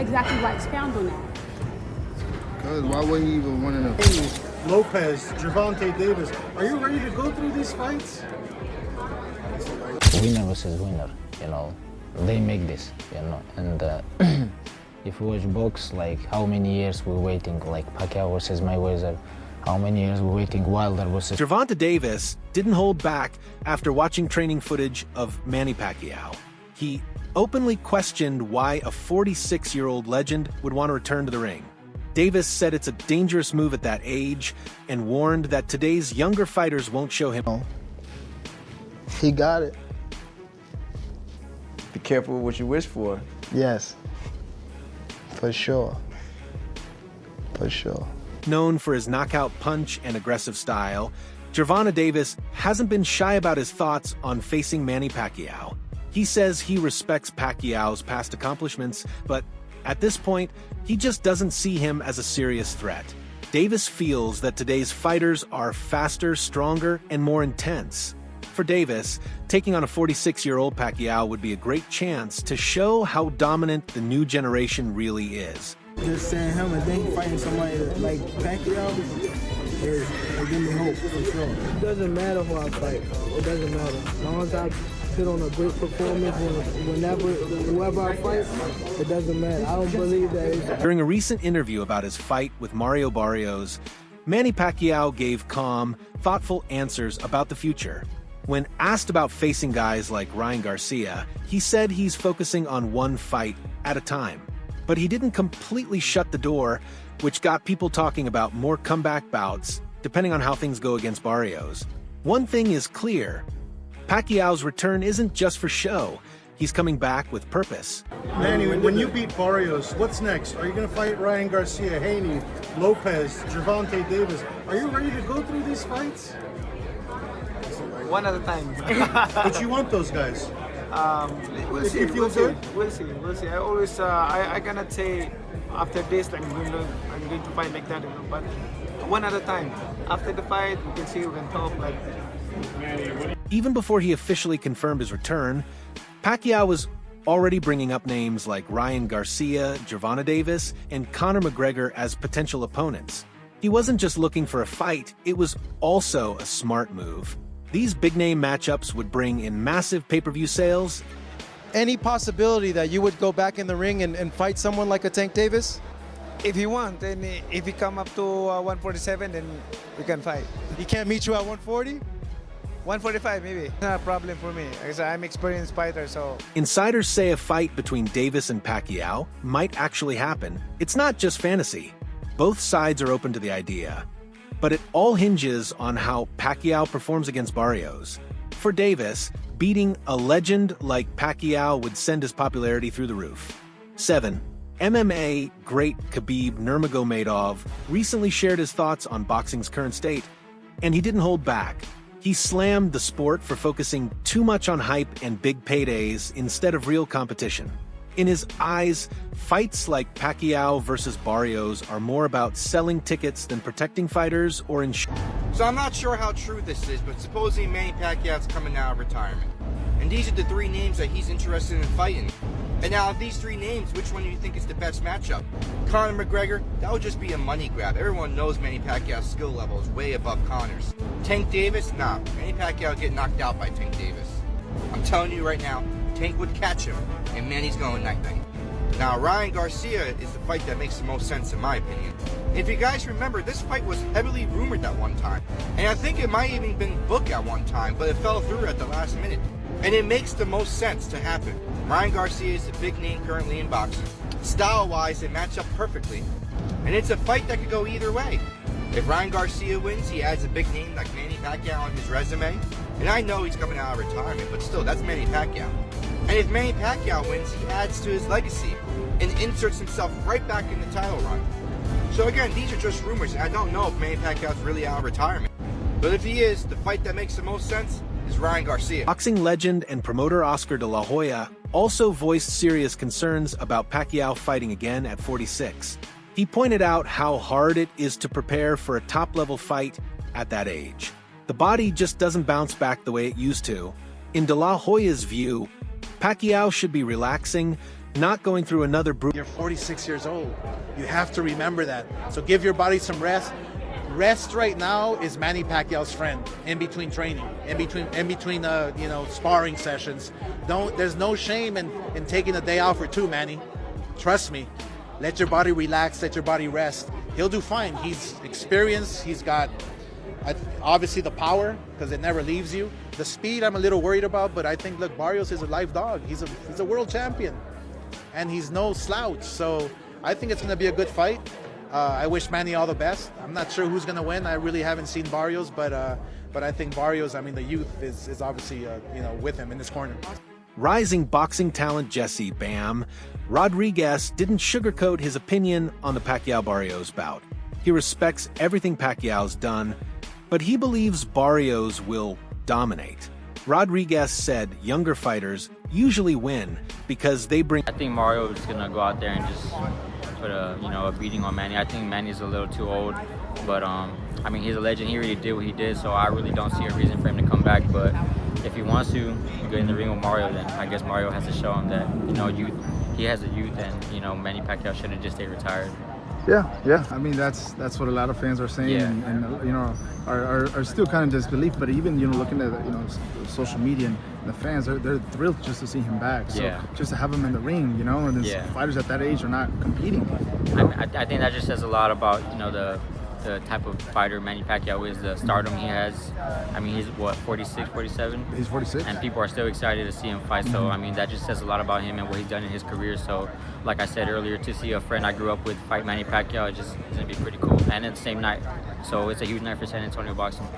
exactly why. Expound on that. Because why would he even want to? Lopez, Gervonta Davis, are you ready to go through these fights? Winner versus winner, you know, they make this, you know, and if you watch box, like how many years we're waiting, like Pacquiao versus Mayweather, how many years we're waiting Wilder versus... Gervonta Davis didn't hold back after watching training footage of Manny Pacquiao. He openly questioned why a 46-year-old legend would want to return to the ring. Davis said it's a dangerous move at that age and warned that today's younger fighters won't show him. He got it. Be careful what you wish for. Yes. For sure. For sure. Known for his knockout punch and aggressive style, Gervonta Davis hasn't been shy about his thoughts on facing Manny Pacquiao. He says he respects Pacquiao's past accomplishments, but at this point, he just doesn't see him as a serious threat. Davis feels that today's fighters are faster, stronger, and more intense. For Davis, taking on a 46-year-old Pacquiao would be a great chance to show how dominant the new generation really is. Just saying him and then fighting somebody like Pacquiao is give me hope for sure. It doesn't matter who I fight. It doesn't matter. As long as I put on a great performance whoever I fight, it doesn't matter. I don't believe that. During a recent interview about his fight with Mario Barrios, Manny Pacquiao gave calm, thoughtful answers about the future. When asked about facing guys like Ryan Garcia, he said he's focusing on one fight at a time. But he didn't completely shut the door, which got people talking about more comeback bouts, depending on how things go against Barrios. One thing is clear: Pacquiao's return isn't just for show. He's coming back with purpose. Manny, when you beat Barrios, what's next? Are you going to fight Ryan Garcia, Haney, Lopez, Gervonta Davis? Are you ready to go through these fights? One at a time. But you want those guys? We'll see. We'll see. I always, I cannot say after this, like, I'm going to fight like that, you know, but one at a time. After the fight, we can see, we can talk, like. Even before he officially confirmed his return, Pacquiao was already bringing up names like Ryan Garcia, Gervonta Davis, and Conor McGregor as potential opponents. He wasn't just looking for a fight, it was also a smart move. These big-name matchups would bring in massive pay-per-view sales. Any possibility that you would go back in the ring and fight someone like a Tank Davis? If he wants, and if he come up to 147, then we can fight. He can't meet you at 140? 145 maybe. It's not a problem for me, because I'm an experienced fighter, so. Insiders say a fight between Davis and Pacquiao might actually happen. It's not just fantasy. Both sides are open to the idea. But it all hinges on how Pacquiao performs against Barrios. For Davis, beating a legend like Pacquiao would send his popularity through the roof. 7. MMA great Khabib Nurmagomedov recently shared his thoughts on boxing's current state, and he didn't hold back. He slammed the sport for focusing too much on hype and big paydays instead of real competition. In his eyes, fights like Pacquiao versus Barrios are more about selling tickets than protecting fighters or ensuring. So I'm not sure how true this is, but supposedly Manny Pacquiao's coming out of retirement. And these are the three names that he's interested in fighting. And now of these three names, which one do you think is the best matchup? Conor McGregor? That would just be a money grab. Everyone knows Manny Pacquiao's skill level is way above Conor's. Tank Davis? Nah, Manny Pacquiao would get knocked out by Tank Davis. I'm telling you right now, Tank would catch him, and Manny's going night-night. Now, Ryan Garcia is the fight that makes the most sense in my opinion. If you guys remember, this fight was heavily rumored at one time, and I think it might even been booked at one time, but it fell through at the last minute. And it makes the most sense to happen. Ryan Garcia is a big name currently in boxing. Style-wise, they match up perfectly, and it's a fight that could go either way. If Ryan Garcia wins, he adds a big name like Manny Pacquiao on his resume, and I know he's coming out of retirement, but still, that's Manny Pacquiao. And if Manny Pacquiao wins, he adds to his legacy and inserts himself right back in the title run. So again, these are just rumors, and I don't know if Manny Pacquiao's really out of retirement. But if he is, the fight that makes the most sense is Ryan Garcia. Boxing legend and promoter Oscar de la Hoya also voiced serious concerns about Pacquiao fighting again at 46. He pointed out how hard it is to prepare for a top-level fight at that age. The body just doesn't bounce back the way it used to. In de la Hoya's view, Pacquiao should be relaxing, not going through another brutal. You're 46 years old. You have to remember that. So give your body some rest. Rest right now is Manny Pacquiao's friend in between training, in between sparring sessions. There's no shame in taking a day off or two, Manny. Trust me. Let your body relax, let your body rest. He'll do fine. He's experienced. He's got obviously the power because it never leaves you. The speed I'm a little worried about, but I think, look, Barrios is a live dog. He's a world champion, and he's no slouch. So I think it's going to be a good fight. I wish Manny all the best. I'm not sure who's going to win. I really haven't seen Barrios, but I think Barrios, I mean, the youth is obviously with him in this corner. Rising boxing talent Jesse Bam Rodriguez didn't sugarcoat his opinion on the Pacquiao-Barrios bout. He respects everything Pacquiao's done, but he believes Barrios will dominate. Rodriguez said younger fighters usually win because they bring... I think Mario is going to go out there and just put a beating on Manny. I think Manny's a little too old, but I mean, he's a legend. He already did what he did, so I really don't see a reason for him to come back. But if he wants to get in the ring with Mario, then I guess Mario has to show him that he has a youth, and Manny Pacquiao should have just stayed retired. Yeah. I mean, that's what a lot of fans are saying, and are still kind of disbelief. But even looking at social media and the fans, they're thrilled just to see him back. So just to have him in the ring, and fighters at that age are not competing. I think that just says a lot about the type of fighter Manny Pacquiao is, the stardom he has. I mean, he's what, 46, 47? He's 46. And people are still excited to see him fight. So, I mean, that just says a lot about him and what he's done in his career. So, like I said earlier, to see a friend I grew up with fight Manny Pacquiao, it's going to be pretty cool. And it's the same night. So, it's a huge night for San Antonio boxing.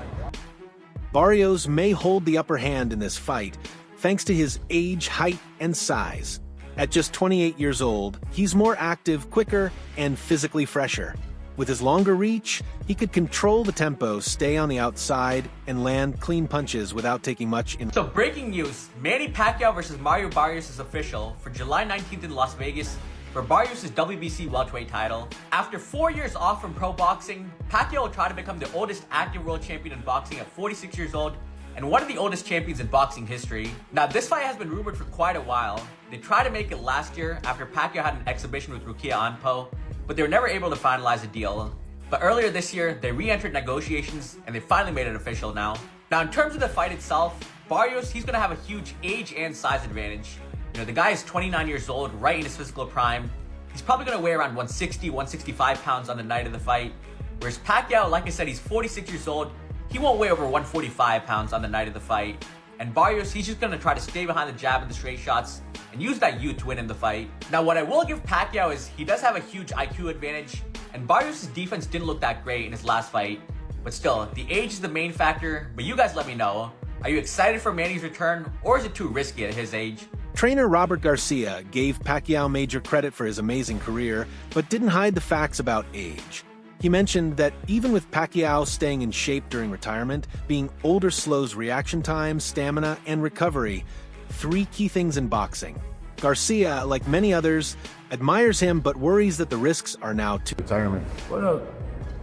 Barrios may hold the upper hand in this fight thanks to his age, height, and size. At just 28 years old, he's more active, quicker, and physically fresher. With his longer reach, he could control the tempo, stay on the outside, and land clean punches without taking much in. So breaking news, Manny Pacquiao versus Mario Barrios is official for July 19th in Las Vegas for Barrios' WBC welterweight title. After 4 years off from pro boxing, Pacquiao will try to become the oldest active world champion in boxing at 46 years old and one of the oldest champions in boxing history. Now, this fight has been rumored for quite a while. They tried to make it last year after Pacquiao had an exhibition with Rukia Anpo, but they were never able to finalize a deal. But earlier this year, they re-entered negotiations and they finally made it official now. Now, in terms of the fight itself, Barrios, he's gonna have a huge age and size advantage. The guy is 29 years old, right in his physical prime. He's probably gonna weigh around 160, 165 pounds on the night of the fight. Whereas Pacquiao, like I said, he's 46 years old. He won't weigh over 145 pounds on the night of the fight. And Barrios, he's just gonna try to stay behind the jab and the straight shots and use that youth to win in the fight. Now, what I will give Pacquiao is he does have a huge IQ advantage, and Barrios' defense didn't look that great in his last fight. But still, the age is the main factor, but you guys let me know. Are you excited for Manny's return, or is it too risky at his age? Trainer Robert Garcia gave Pacquiao major credit for his amazing career, but didn't hide the facts about age. He mentioned that even with Pacquiao staying in shape during retirement, being older slows reaction time, stamina, and recovery, 3 key things in boxing. Garcia, like many others, admires him but worries that the risks are now too... Retirement. Well, no,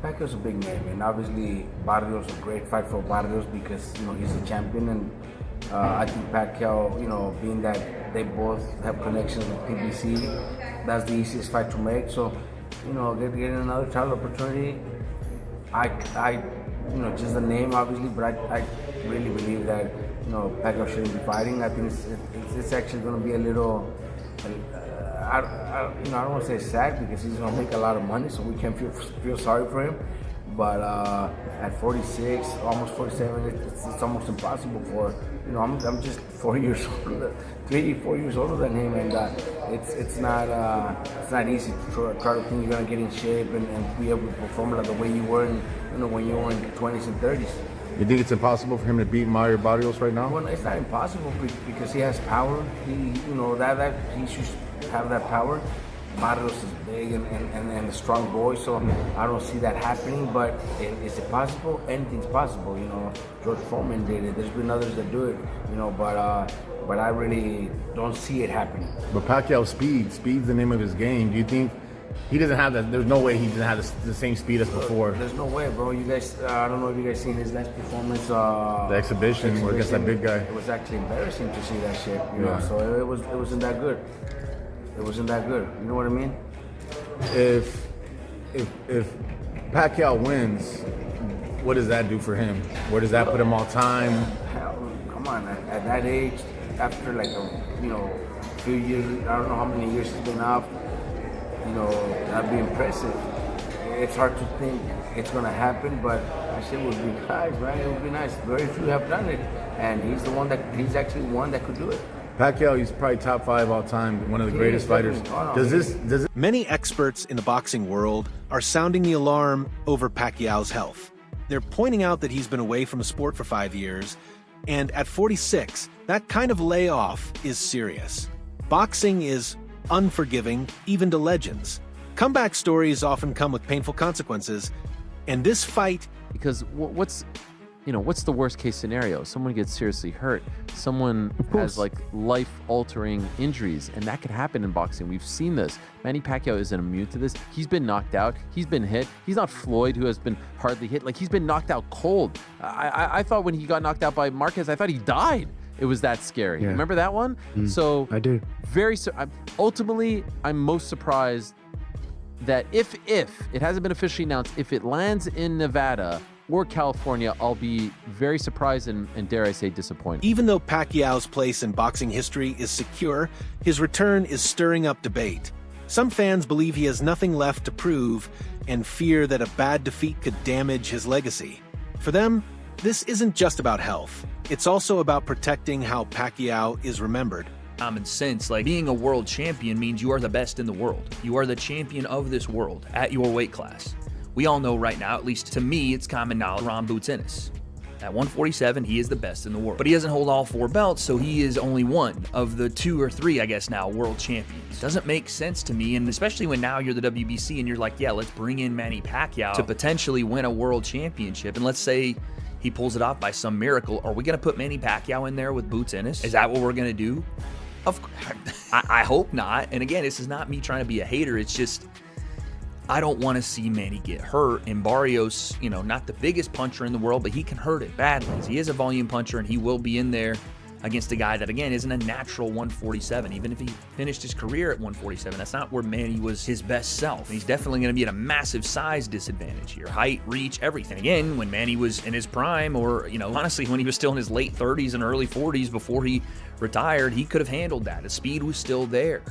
Pacquiao's a big name, and obviously Barrios a great fight for Barrios because he's a champion, and I think Pacquiao, being that they both have connections with PBC, that's the easiest fight to make. So, getting another title opportunity, I just the name obviously, but I really believe that Pacquiao shouldn't be fighting. I think it's actually going to be a little. I don't want to say sad because he's going to make a lot of money, so we can't feel sorry for him. But at 46, almost 47, it's almost impossible for I'm just 4 years older, 3-4 years older than him, and it's not easy to try to think you're gonna get in shape and be able to perform like the way you were when you were in your 20s and 30s. You think it's impossible for him to beat Mario Barrios right now? Well, it's not impossible because he has power. He should have that power. Barrios is big and a strong boy, so I don't see that happening. But is it possible? Anything's possible. George Foreman did it. There's been others that do it. But I really don't see it happening. But Pacquiao's speed's the name of his game. Do you think he doesn't have that? There's no way he doesn't have the same speed as before. There's no way, bro. You guys, I don't know if you guys seen his last performance. The exhibition against that big guy. It was actually embarrassing to see that shit. So it wasn't that good. it wasn't that good. You know what I mean? If Pacquiao wins, what does that do for him? Where does that put him all time? Hell, come on, at that age, after like few years, I don't know how many years he's been out, that'd be impressive. It's hard to think it's gonna happen, but I say it would be nice, right? It would be nice. Very few have done it, and he's actually one that could do it. Pacquiao, he's probably top 5 all time, one of the greatest fighters. Many experts in the boxing world are sounding the alarm over Pacquiao's health. They're pointing out that he's been away from the sport for 5 years, and at 46, that kind of layoff is serious. Boxing is unforgiving, even to legends. Comeback stories often come with painful consequences, and this fight... Because what's the worst case scenario? Someone gets seriously hurt. Someone has like life-altering injuries, and that could happen in boxing. We've seen this. Manny Pacquiao isn't immune to this. He's been knocked out. He's been hit. He's not Floyd, who has been hardly hit. Like, he's been knocked out cold. I thought when he got knocked out by Marquez, I thought he died. It was that scary. Yeah. Remember that one? So I do. Ultimately, I'm most surprised that if it hasn't been officially announced, if it lands in Nevada or California, I'll be very surprised and dare I say disappointed. Even though Pacquiao's place in boxing history is secure, his return is stirring up debate. Some fans believe he has nothing left to prove and fear that a bad defeat could damage his legacy. For them, this isn't just about health. It's also about protecting how Pacquiao is remembered. Common sense, like being a world champion means you are the best in the world. You are the champion of this world at your weight class. We all know right now, at least to me, it's common knowledge, Ron Boots Ennis. At 147, he is the best in the world. But he doesn't hold all 4 belts, so he is only one of the 2 or 3, I guess now, world champions. Doesn't make sense to me, and especially when now you're the WBC and you're like, yeah, let's bring in Manny Pacquiao to potentially win a world championship. And let's say he pulls it off by some miracle. Are we going to put Manny Pacquiao in there with Boots Ennis? Is that what we're going to do? I hope not. And again, this is not me trying to be a hater. It's just, I don't want to see Manny get hurt. And Barrios, not the biggest puncher in the world, but he can hurt it badly. He is a volume puncher, and he will be in there against a guy that, again, isn't a natural 147. Even if he finished his career at 147, that's not where Manny was his best self. And he's definitely going to be at a massive size disadvantage here. Height, reach, everything. Again, when Manny was in his prime, or, honestly, when he was still in his late 30s and early 40s before he retired, he could have handled that. The speed was still there.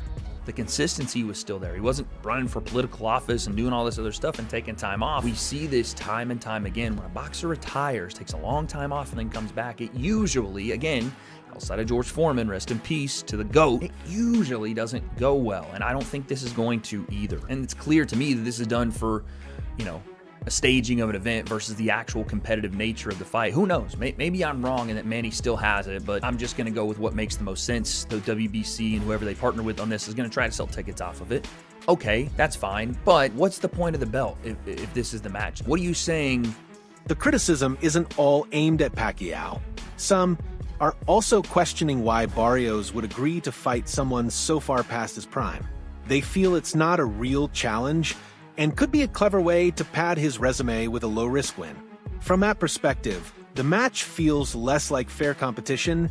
The consistency was still there. He wasn't running for political office and doing all this other stuff and taking time off. We see this time and time again. When a boxer retires, takes a long time off, and then comes back, it usually, again, outside of George Foreman, rest in peace to the GOAT, it usually doesn't go well. And I don't think this is going to either. And it's clear to me that this is done for, a staging of an event versus the actual competitive nature of the fight. Who knows? Maybe I'm wrong and that Manny still has it, but I'm just going to go with what makes the most sense. The WBC and whoever they partner with on this is going to try to sell tickets off of it. Okay, that's fine, but what's the point of the belt if this is the match? What are you saying? The criticism isn't all aimed at Pacquiao. Some are also questioning why Barrios would agree to fight someone so far past his prime. They feel it's not a real challenge and could be a clever way to pad his resume with a low-risk win. From that perspective, the match feels less like fair competition.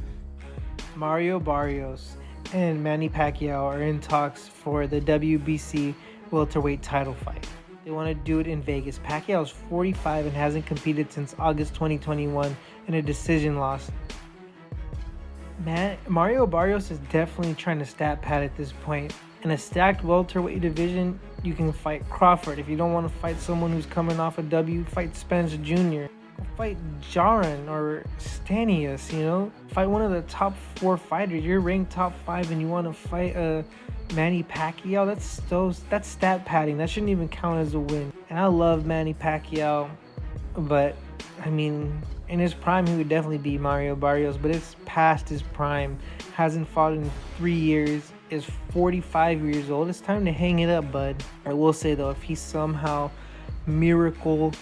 Mario Barrios and Manny Pacquiao are in talks for the WBC welterweight title fight. They want to do it in Vegas. Pacquiao's 45 and hasn't competed since August 2021 in a decision loss. Mario Barrios is definitely trying to stat pad at this point. In a stacked welterweight division, you can fight Crawford. If you don't want to fight someone who's coming off a W, fight Spence Jr. Fight Jaron or Stanius, Fight one of the top 4 fighters. You're ranked top 5 and you want to fight Manny Pacquiao. That's stat padding. That shouldn't even count as a win. And I love Manny Pacquiao, but in his prime, he would definitely be Mario Barrios, but it's past his prime. Hasn't fought in 3 years. Is 45 years old. It's time to hang it up, bud. I will say, though, if he somehow miracle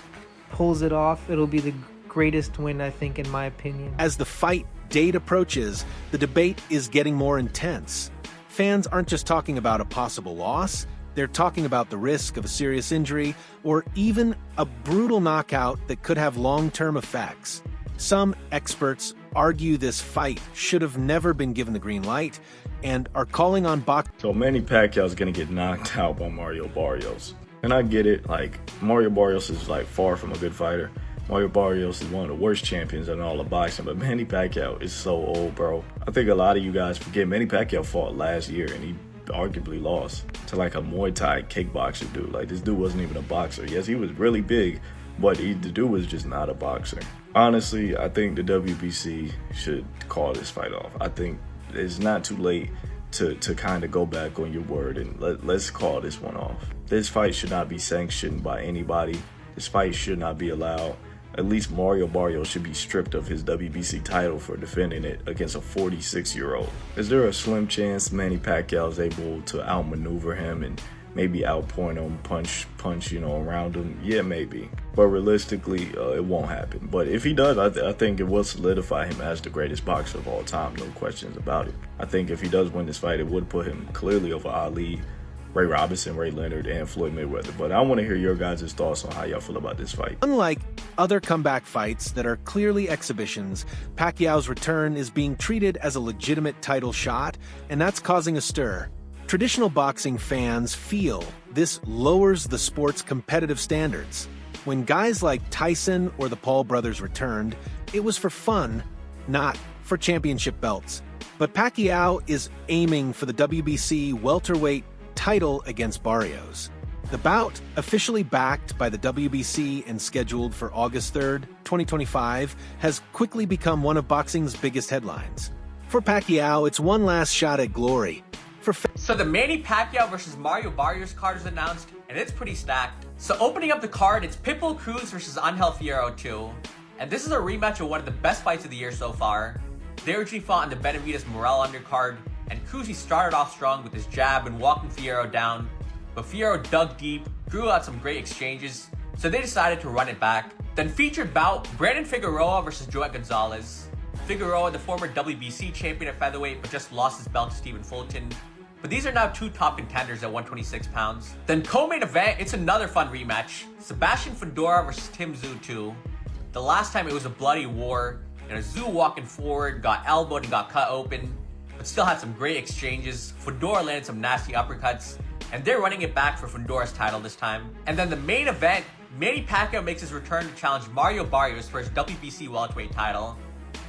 pulls it off, it'll be the greatest win, I think, in my opinion. As the fight date approaches, the debate is getting more intense. Fans aren't just talking about a possible loss. They're talking about the risk of a serious injury or even a brutal knockout that could have long-term effects. Some experts argue this fight should have never been given the green light, and are calling on boxing. So Manny Pacquiao's gonna get knocked out by Mario Barrios. And I get it, like, Mario Barrios is like far from a good fighter. Mario Barrios is one of the worst champions in all of boxing, but Manny Pacquiao is so old, bro. I think a lot of you guys forget Manny Pacquiao fought last year and he arguably lost to like a Muay Thai kickboxer dude. Like, this dude wasn't even a boxer. Yes, he was really big, but the dude was just not a boxer. Honestly, I think the WBC should call this fight off. I think it's not too late to kind of go back on your word and let's call this one off. This fight should not be sanctioned by anybody. This fight should not be allowed. At least Mario Barrios should be stripped of his WBC title for defending it against a 46-year-old. Is there a slim chance Manny Pacquiao is able to outmaneuver him and maybe outpoint him, punch, you know, around him? Yeah, maybe. But realistically, it won't happen. But if he does, I think it will solidify him as the greatest boxer of all time, no questions about it. I think if he does win this fight, it would put him clearly over Ali, Ray Robinson, Ray Leonard, and Floyd Mayweather. But I want to hear your guys' thoughts on how y'all feel about this fight. Unlike other comeback fights that are clearly exhibitions, Pacquiao's return is being treated as a legitimate title shot, and that's causing a stir. Traditional boxing fans feel this lowers the sport's competitive standards. When guys like Tyson or the Paul brothers returned, it was for fun, not for championship belts. But Pacquiao is aiming for the WBC welterweight title against Barrios. The bout, officially backed by the WBC and scheduled for August 3rd, 2025, has quickly become one of boxing's biggest headlines. For Pacquiao, it's one last shot at glory. So the Manny Pacquiao versus Mario Barrios card is announced, and it's pretty stacked. So opening up the card, it's Pitbull Cruz versus Angel Fierro 2. And this is a rematch of one of the best fights of the year so far. They originally fought in the Benavidez Morel undercard, and Cruz started off strong with his jab and walking Fierro down. But Fierro dug deep, drew out some great exchanges, so they decided to run it back. Then featured bout, Brandon Figueroa versus Joet Gonzalez. Figueroa, the former WBC champion at featherweight, but just lost his belt to Stephen Fulton. But these are now two top contenders at 126 pounds. Then co-main event, it's another fun rematch. Sebastian Fundora versus Tim Tszyu 2. The last time it was a bloody war. Tszyu walking forward, got elbowed and got cut open, but still had some great exchanges. Fundora landed some nasty uppercuts, and they're running it back for Fundora's title this time. And then the main event, Manny Pacquiao makes his return to challenge Mario Barrios for his WBC welterweight title.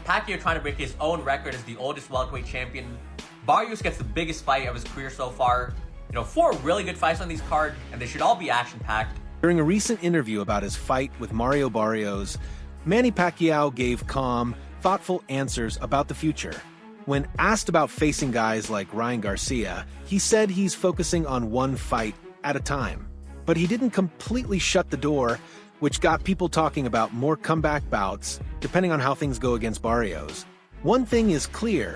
Pacquiao trying to break his own record as the oldest welterweight champion. Barrios gets the biggest fight of his career so far. 4 really good fights on these cards, and they should all be action-packed. During a recent interview about his fight with Mario Barrios, Manny Pacquiao gave calm, thoughtful answers about the future. When asked about facing guys like Ryan Garcia, he said he's focusing on one fight at a time. But he didn't completely shut the door, which got people talking about more comeback bouts, depending on how things go against Barrios. One thing is clear: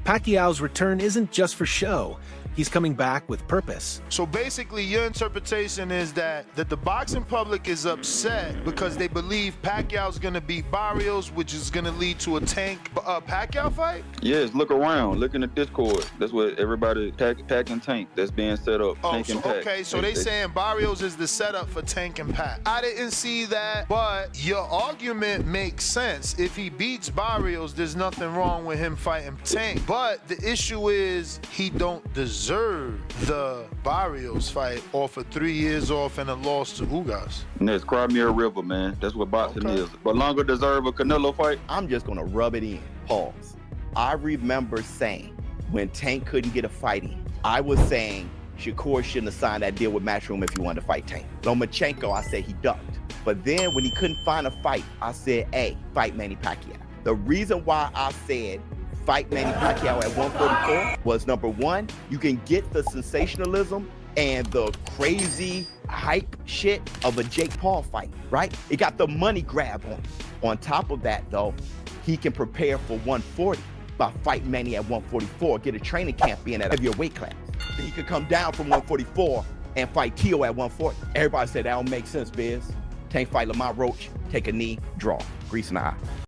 Pacquiao's return isn't just for show. He's coming back with purpose. So basically, your interpretation is that the boxing public is upset because they believe Pacquiao's going to beat Barrios, which is going to lead to a Tank Pacquiao fight? Yes, look around. Look in the Discord. That's what everybody, Pac and Tank, that's being set up. Oh, Tank and Pac. Okay, so they saying Barrios is the setup for Tank and Pac. I didn't see that, but your argument makes sense. If he beats Barrios, there's nothing wrong with him fighting Tank. But the issue is he don't deserve the Barrios fight off of 3 years off and a loss to Ugas. And that's Crimea River, man. That's what boxing is. But longer deserve a Canelo fight? I'm just going to rub it in. Pause. I remember saying when Tank couldn't get a fight in, I was saying Shakur shouldn't have signed that deal with Matchroom if he wanted to fight Tank. Lomachenko, I said he ducked. But then when he couldn't find a fight, I said, hey, fight Manny Pacquiao. The reason why I said fight Manny Pacquiao at 144 was, number one, you can get the sensationalism and the crazy hype shit of a Jake Paul fight, right? It got the money grab on it. On top of that, though, he can prepare for 140 by fighting Manny at 144, get a training camp in at a heavier weight class. Then he could come down from 144 and fight Keo at 140. Everybody said that don't make sense, Biz. Tank fight Lamont Roach, take a knee, draw. Grease in the eye.